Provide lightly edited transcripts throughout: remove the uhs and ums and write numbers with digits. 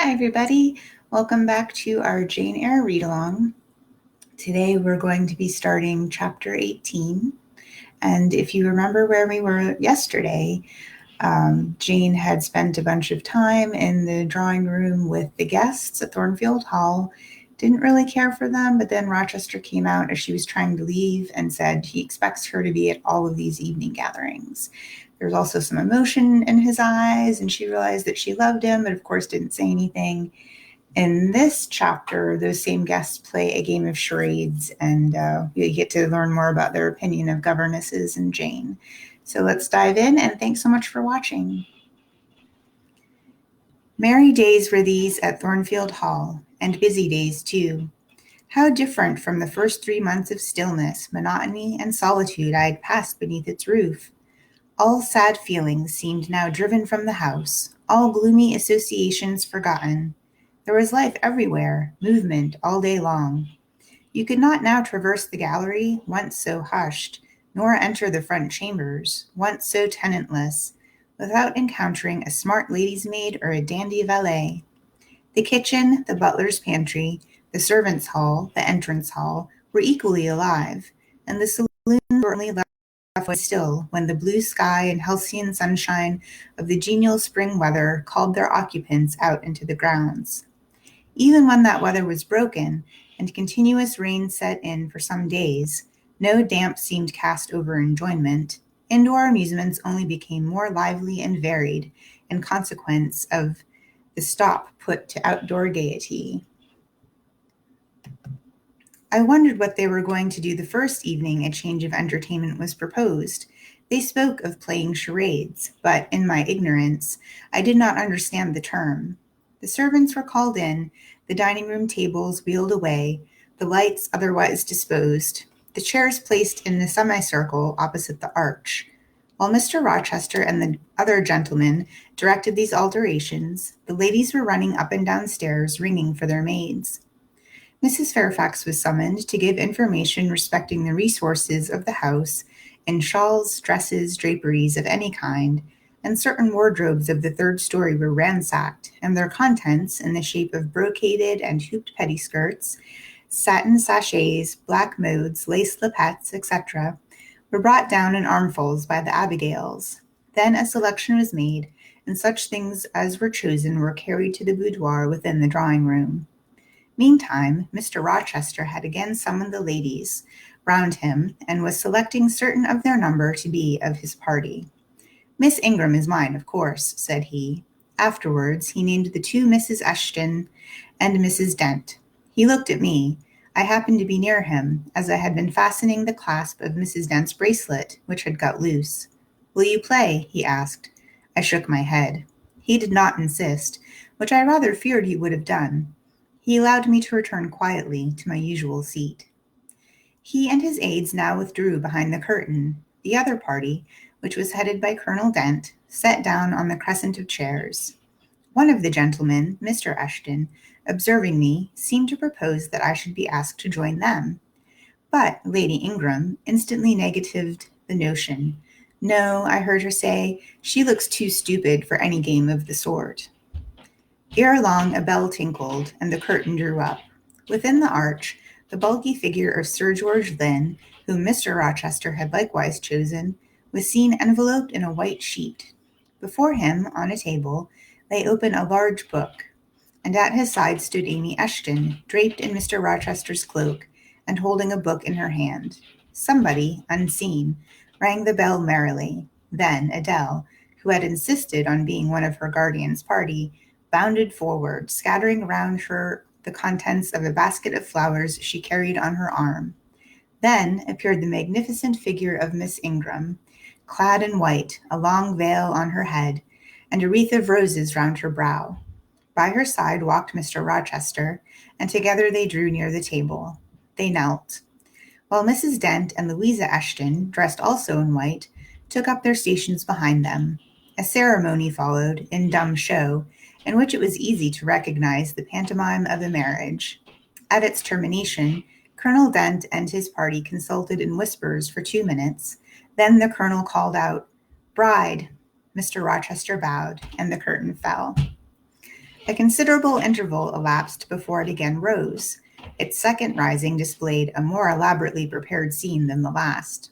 Hi, everybody. Welcome back to our Jane Eyre read-along. Today, we're going to be starting Chapter 18. And if you remember where we were yesterday, Jane had spent a bunch of time in the drawing room with the guests at Thornfield Hall, didn't really care for them, but then Rochester came out as she was trying to leave and said he expects her to be at all of these evening gatherings. There's also some emotion in his eyes, and she realized that she loved him, but of course didn't say anything. In this chapter, those same guests play a game of charades, and you get to learn more about their opinion of governesses and Jane. So let's dive in, and thanks so much for watching. Merry days were these at Thornfield Hall, and busy days too. How different from the first 3 months of stillness, monotony, and solitude I had passed beneath its roof. All sad feelings seemed now driven from the house, all gloomy associations forgotten. There was life everywhere, movement all day long. You could not now traverse the gallery, once so hushed, nor enter the front chambers, once so tenantless, without encountering a smart lady's maid or a dandy valet. The kitchen, the butler's pantry, the servants' hall, the entrance hall, were equally alive, and the saloons were only left still when the blue sky and halcyon sunshine of the genial spring weather called their occupants out into the grounds. Even when that weather was broken and continuous rain set in for some days, no damp seemed cast over enjoyment. Indoor amusements only became more lively and varied in consequence of the stop put to outdoor gaiety. I wondered what they were going to do the first evening a change of entertainment was proposed. They spoke of playing charades, but in my ignorance, I did not understand the term. The servants were called in, the dining room tables wheeled away, the lights otherwise disposed, the chairs placed in a semicircle opposite the arch. While Mr. Rochester and the other gentlemen directed these alterations, the ladies were running up and down stairs, ringing for their maids. Mrs. Fairfax was summoned to give information respecting the resources of the house in shawls, dresses, draperies of any kind, and certain wardrobes of the third story were ransacked, and their contents, in the shape of brocaded and hooped pettiskirts, satin sachets, black modes, lace lappets, etc., were brought down in armfuls by the Abigails. Then a selection was made, and such things as were chosen were carried to the boudoir within the drawing-room. Meantime, Mr. Rochester had again summoned the ladies round him, and was selecting certain of their number to be of his party. "Miss Ingram is mine, of course," said he. Afterwards, he named the 2 Misses Eshton and Mrs. Dent. He looked at me. I happened to be near him, as I had been fastening the clasp of Mrs. Dent's bracelet, which had got loose. "Will you play?" he asked. I shook my head. He did not insist, which I rather feared he would have done. He allowed me to return quietly to my usual seat. He and his aides now withdrew behind the curtain. The other party, which was headed by Colonel Dent, sat down on the crescent of chairs. One of the gentlemen, Mr. Eshton, observing me, seemed to propose that I should be asked to join them. But Lady Ingram instantly negatived the notion. "No," I heard her say, "she looks too stupid for any game of the sort." Ere long a bell tinkled, and the curtain drew up. Within the arch, the bulky figure of Sir George Lynn, whom Mr. Rochester had likewise chosen, was seen enveloped in a white sheet. Before him, on a table, lay open a large book, and at his side stood Amy Eshton, draped in Mr. Rochester's cloak, and holding a book in her hand. Somebody, unseen, rang the bell merrily. Then Adele, who had insisted on being one of her guardian's party, bounded forward, scattering round her the contents of a basket of flowers she carried on her arm. Then appeared the magnificent figure of Miss Ingram, clad in white, a long veil on her head, and a wreath of roses round her brow. By her side walked Mr. Rochester, and together they drew near the table. They knelt, while Mrs. Dent and Louisa Eshton, dressed also in white, took up their stations behind them. A ceremony followed, in dumb show, in which it was easy to recognize the pantomime of a marriage. At its termination, Colonel Dent and his party consulted in whispers for 2 minutes. Then the colonel called out, "Bride." Mr. Rochester bowed, and the curtain fell. A considerable interval elapsed before it again rose. Its second rising displayed a more elaborately prepared scene than the last.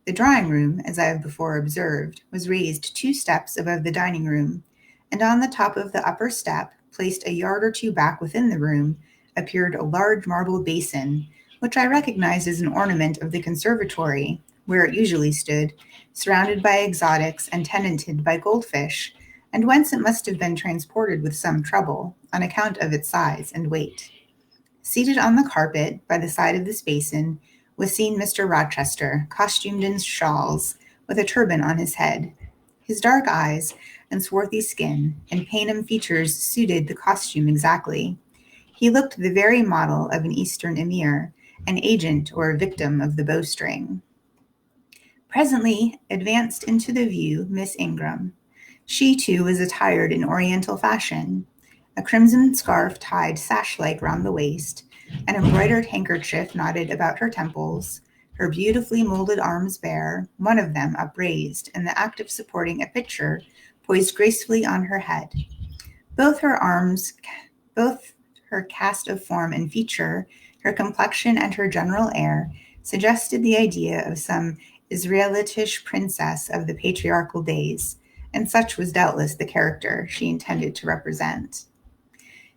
The drawing room, as I have before observed, was raised 2 steps above the dining room, and on the top of the upper step, placed a yard or two back within the room, appeared a large marble basin, which I recognized as an ornament of the conservatory, where it usually stood, surrounded by exotics and tenanted by goldfish, and whence it must have been transported with some trouble, on account of its size and weight. Seated on the carpet by the side of this basin was seen Mr. Rochester, costumed in shawls, with a turban on his head. His dark eyes and swarthy skin and Paynim features suited the costume exactly. He looked the very model of an Eastern emir, an agent or a victim of the bowstring. Presently advanced into the view Miss Ingram. She, too, was attired in Oriental fashion. A crimson scarf tied sash-like round the waist, an embroidered handkerchief knotted about her temples, her beautifully molded arms bare, one of them upraised, in the act of supporting a pitcher poised gracefully on her head. Both her cast of form and feature, her complexion and her general air, suggested the idea of some Israelitish princess of the patriarchal days, and such was doubtless the character she intended to represent.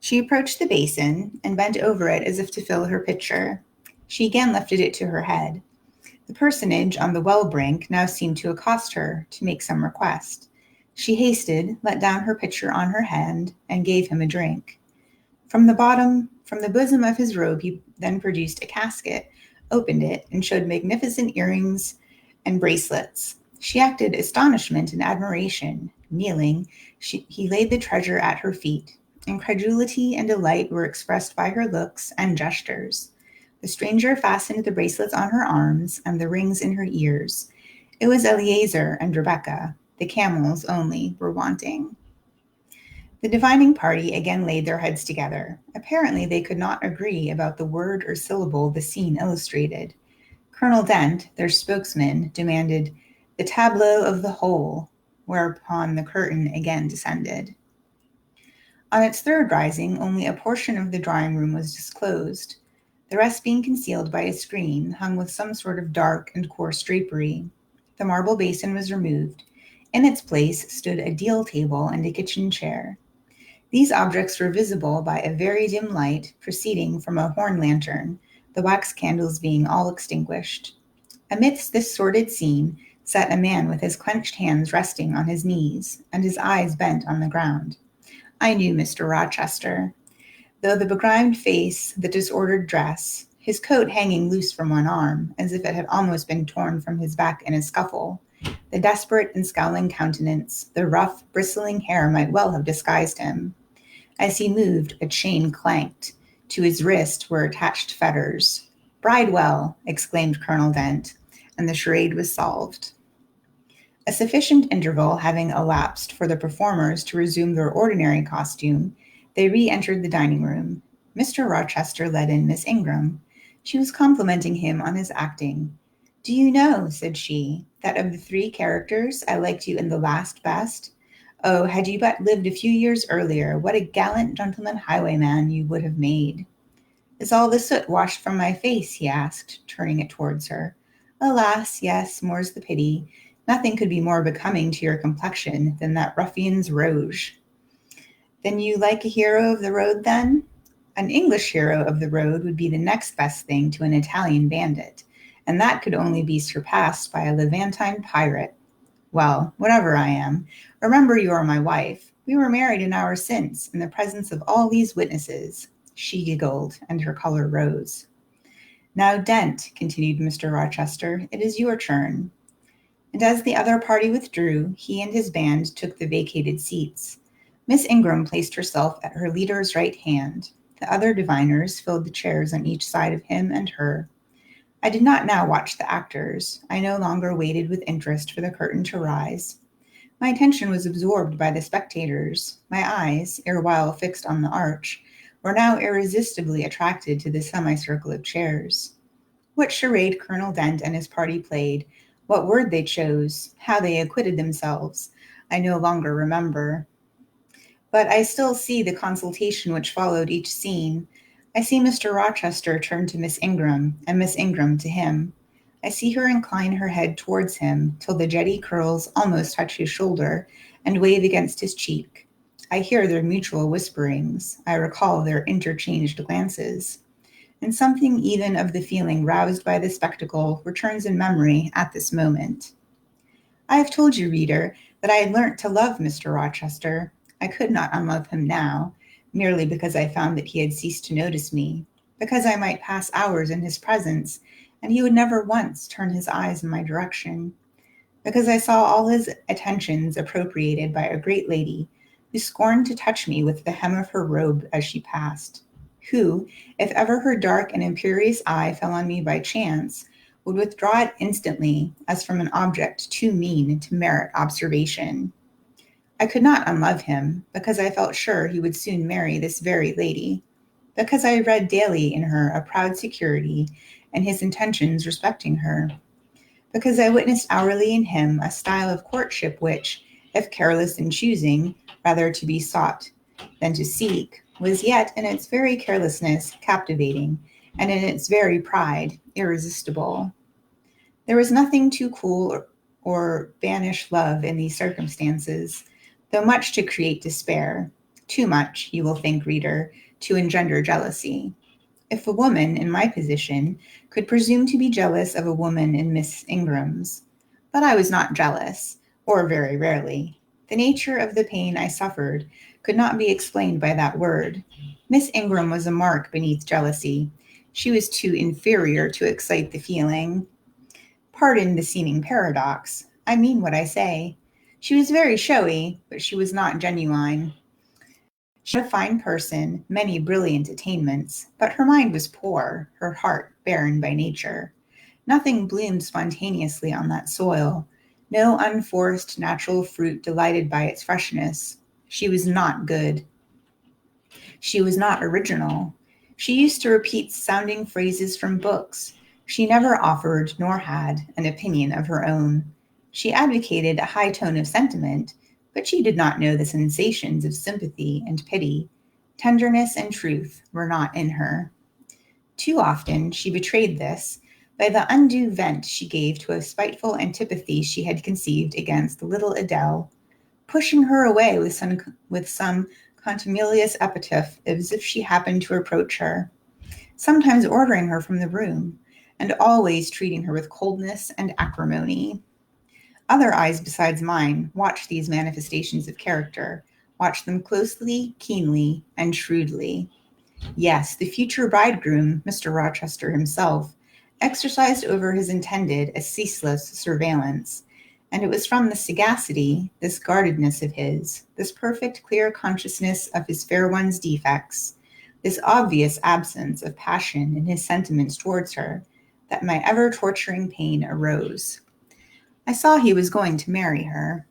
She approached the basin and bent over it as if to fill her pitcher. She again lifted it to her head. The personage on the well brink now seemed to accost her, to make some request. She hasted, let down her pitcher on her hand, and gave him a drink. From the bosom of his robe, he then produced a casket, opened it, and showed magnificent earrings and bracelets. She acted astonishment and admiration. Kneeling, he laid the treasure at her feet. Incredulity and delight were expressed by her looks and gestures. The stranger fastened the bracelets on her arms and the rings in her ears. It was Eliezer and Rebecca. The camels only were wanting. The divining party again laid their heads together. Apparently they could not agree about the word or syllable the scene illustrated. Colonel Dent, their spokesman, demanded the tableau of the whole, whereupon the curtain again descended. On its third rising, only a portion of the drawing room was disclosed, the rest being concealed by a screen hung with some sort of dark and coarse drapery. The marble basin was removed. In its place stood a deal table and a kitchen chair. These objects were visible by a very dim light proceeding from a horn lantern, the wax candles being all extinguished. Amidst this sordid scene sat a man with his clenched hands resting on his knees and his eyes bent on the ground. I knew Mr. Rochester. Though the begrimed face, the disordered dress, his coat hanging loose from one arm, as if it had almost been torn from his back in a scuffle, the desperate and scowling countenance, the rough, bristling hair might well have disguised him. As he moved, a chain clanked. To his wrist were attached fetters. "Bridewell!" exclaimed Colonel Dent, and the charade was solved. A sufficient interval having elapsed for the performers to resume their ordinary costume, they re-entered the dining room. Mr. Rochester led in Miss Ingram. She was complimenting him on his acting. "Do you know," said she, "that of the 3 characters, I liked you in the last best? Oh, had you but lived a few years earlier, what a gallant gentleman highwayman you would have made." "Is all the soot washed from my face?" he asked, turning it towards her. "Alas, yes, more's the pity. Nothing could be more becoming to your complexion than that ruffian's rouge." "Then you like a hero of the road, then?" "An English hero of the road would be the next best thing to an Italian bandit, and that could only be surpassed by a Levantine pirate. Well, whatever I am, remember you are my wife. We were married an hour since, in the presence of all these witnesses." She giggled, and her color rose. "Now, Dent," continued Mr. Rochester, "it is your turn." And as the other party withdrew, he and his band took the vacated seats. Miss Ingram placed herself at her leader's right hand. The other diviners filled the chairs on each side of him and her. I did not now watch the actors. I no longer waited with interest for the curtain to rise. My attention was absorbed by the spectators. My eyes, erewhile fixed on the arch, were now irresistibly attracted to the semicircle of chairs. What charade Colonel Dent and his party played, what word they chose, how they acquitted themselves, I no longer remember. But I still see the consultation which followed each scene. I see Mr. Rochester turn to Miss Ingram, and Miss Ingram to him. I see her incline her head towards him till the jetty curls almost touch his shoulder and wave against his cheek. I hear their mutual whisperings. I recall their interchanged glances. And something even of the feeling roused by the spectacle returns in memory at this moment. I have told you, reader, that I had learnt to love Mr. Rochester. I could not unlove him now, merely because I found that he had ceased to notice me, because I might pass hours in his presence, and he would never once turn his eyes in my direction, because I saw all his attentions appropriated by a great lady, who scorned to touch me with the hem of her robe as she passed, who, if ever her dark and imperious eye fell on me by chance, would withdraw it instantly as from an object too mean to merit observation. I could not unlove him, because I felt sure he would soon marry this very lady, because I read daily in her a proud security and his intentions respecting her, because I witnessed hourly in him a style of courtship which, if careless in choosing, rather to be sought than to seek, was yet in its very carelessness captivating, and in its very pride irresistible. There was nothing too cool or banish love in these circumstances, though much to create despair, too much, you will think, reader, to engender jealousy. If a woman in my position could presume to be jealous of a woman in Miss Ingram's. But I was not jealous, or very rarely. The nature of the pain I suffered could not be explained by that word. Miss Ingram was a mark beneath jealousy. She was too inferior to excite the feeling. Pardon the seeming paradox. I mean what I say. She was very showy, but she was not genuine. She had a fine person, many brilliant attainments, but her mind was poor, her heart barren by nature. Nothing bloomed spontaneously on that soil, no unforced natural fruit delighted by its freshness. She was not good. She was not original. She used to repeat sounding phrases from books. She never offered, nor had, an opinion of her own. She advocated a high tone of sentiment, but she did not know the sensations of sympathy and pity. Tenderness and truth were not in her. Too often she betrayed this by the undue vent she gave to a spiteful antipathy she had conceived against little Adele, pushing her away with some contumelious epithet as if she happened to approach her, sometimes ordering her from the room, and always treating her with coldness and acrimony. Other eyes besides mine watched these manifestations of character, watched them closely, keenly, and shrewdly. Yes, the future bridegroom, Mr. Rochester himself, exercised over his intended a ceaseless surveillance, and it was from this sagacity, this guardedness of his, this perfect clear consciousness of his fair one's defects, this obvious absence of passion in his sentiments towards her, that my ever-torturing pain arose. I saw he was going to marry her.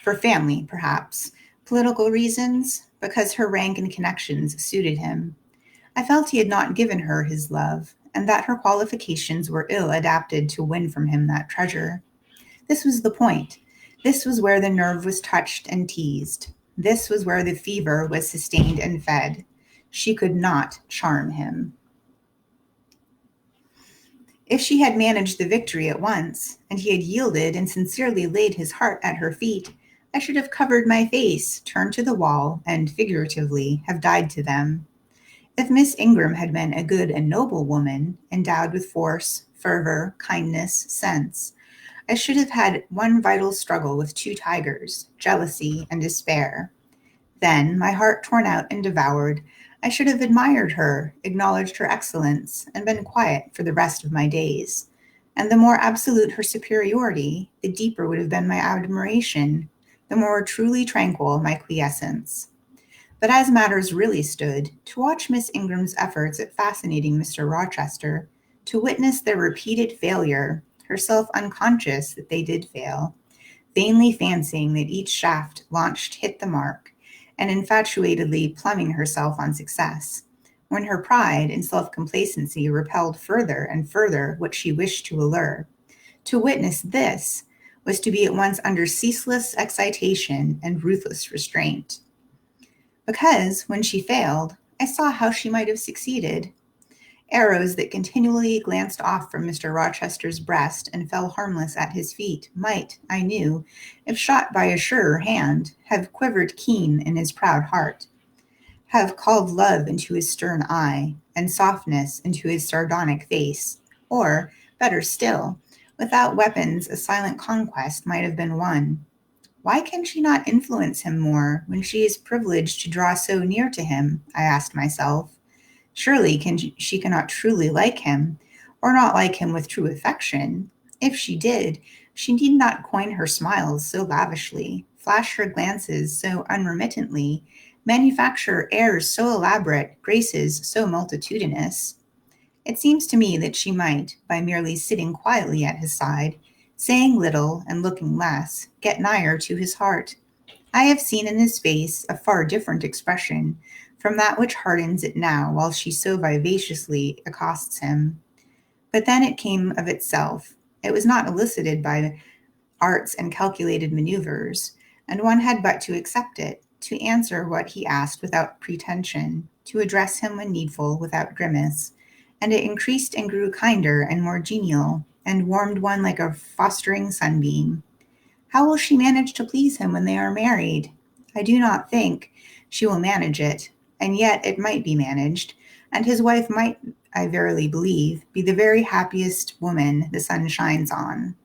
For family, perhaps. Political reasons, because her rank and connections suited him. I felt he had not given her his love, and that her qualifications were ill adapted to win from him that treasure. This was the point. This was where the nerve was touched and teased. This was where the fever was sustained and fed. She could not charm him. If she had managed the victory at once, and he had yielded and sincerely laid his heart at her feet, I should have covered my face, turned to the wall, and figuratively have died to them. If Miss Ingram had been a good and noble woman, endowed with force, fervor, kindness, sense, I should have had one vital struggle with two tigers, jealousy and despair. Then, my heart torn out and devoured, I should have admired her, acknowledged her excellence, and been quiet for the rest of my days. And the more absolute her superiority, the deeper would have been my admiration, the more truly tranquil my quiescence. But as matters really stood, to watch Miss Ingram's efforts at fascinating Mr. Rochester, to witness their repeated failure, herself unconscious that they did fail, vainly fancying that each shaft launched hit the mark, and infatuatedly pluming herself on success, when her pride and self-complacency repelled further and further what she wished to allure. To witness this was to be at once under ceaseless excitation and ruthless restraint. because when she failed, I saw how she might have succeeded. Arrows that continually glanced off from Mr. Rochester's breast and fell harmless at his feet might, I knew, if shot by a surer hand, have quivered keen in his proud heart, have called love into his stern eye, and softness into his sardonic face, or, better still, without weapons a silent conquest might have been won. Why can she not influence him more when she is privileged to draw so near to him? I asked myself. Surely she cannot truly like him, or not like him with true affection. If she did, she need not coin her smiles so lavishly, flash her glances so unremittently, manufacture airs so elaborate, graces so multitudinous. It seems to me that she might, by merely sitting quietly at his side, saying little and looking less, get nigher to his heart. I have seen in his face a far different expression from that which hardens it now while she so vivaciously accosts him. But then it came of itself. It was not elicited by arts and calculated maneuvers, and one had but to accept it, to answer what he asked without pretension, to address him when needful without grimace, and it increased and grew kinder and more genial, and warmed one like a fostering sunbeam. How will she manage to please him when they are married? I do not think she will manage it, and yet it might be managed, and his wife might, I verily believe, be the very happiest woman the sun shines on.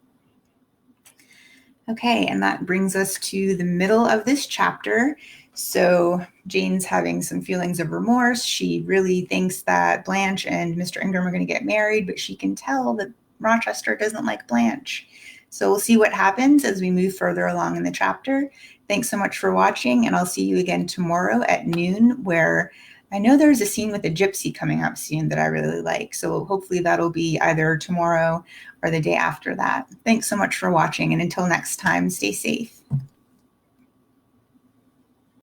Okay, and that brings us to the middle of this chapter. So Jane's having some feelings of remorse. She really thinks that Blanche and Mr. Ingram are going to get married, but she can tell that Rochester doesn't like Blanche. So we'll see what happens as we move further along in the chapter. Thanks so much for watching, and I'll see you again tomorrow at noon, where I know there's a scene with a gypsy coming up soon that I really like. So hopefully that'll be either tomorrow or the day after that. Thanks so much for watching, and until next time, stay safe.